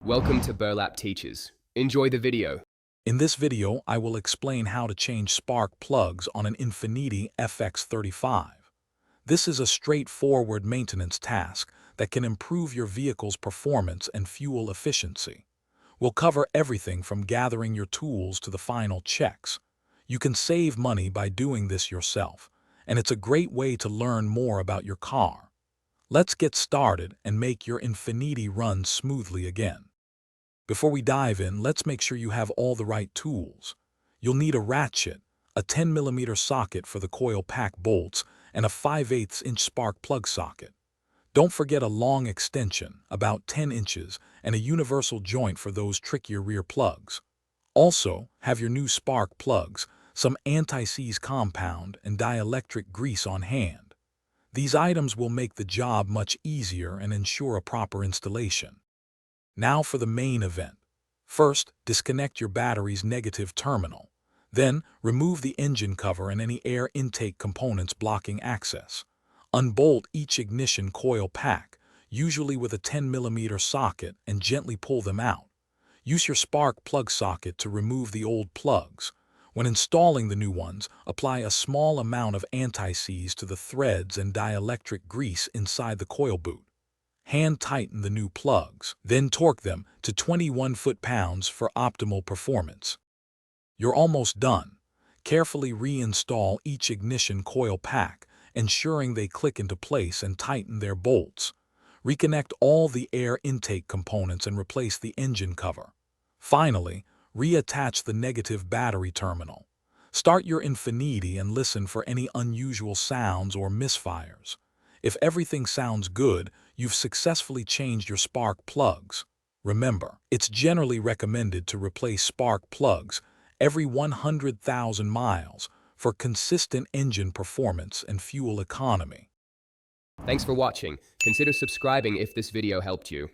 Welcome to Burlap Teachers. Enjoy the video. In this video, I will explain how to change spark plugs on an Infiniti FX35. This is a straightforward maintenance task that can improve your vehicle's performance and fuel efficiency. We'll cover everything from gathering your tools to the final checks. You can save money by doing this yourself, and it's a great way to learn more about your car. Let's get started and make your Infiniti run smoothly again. Before we dive in, let's make sure you have all the right tools. You'll need a ratchet, a 10mm socket for the coil pack bolts, and a 5/8" spark plug socket. Don't forget a long extension, about 10 inches, and a universal joint for those trickier rear plugs. Also, have your new spark plugs, some anti-seize compound, and dielectric grease on hand. These items will make the job much easier and ensure a proper installation. Now for the main event. First, disconnect your battery's negative terminal. Then, remove the engine cover and any air intake components blocking access. Unbolt each ignition coil pack, usually with a 10mm socket, and gently pull them out. Use your spark plug socket to remove the old plugs. When installing the new ones, apply a small amount of anti-seize to the threads and dielectric grease inside the coil boot. Hand tighten the new plugs, then torque them to 21 foot-pounds for optimal performance. You're almost done. Carefully reinstall each ignition coil pack, ensuring they click into place and tighten their bolts. Reconnect all the air intake components and replace the engine cover. Finally, reattach the negative battery terminal. Start your Infiniti and listen for any unusual sounds or misfires. If everything sounds good, you've successfully changed your spark plugs. Remember, it's generally recommended to replace spark plugs every 100,000 miles for consistent engine performance and fuel economy. Thanks for watching. Consider subscribing if this video helped you.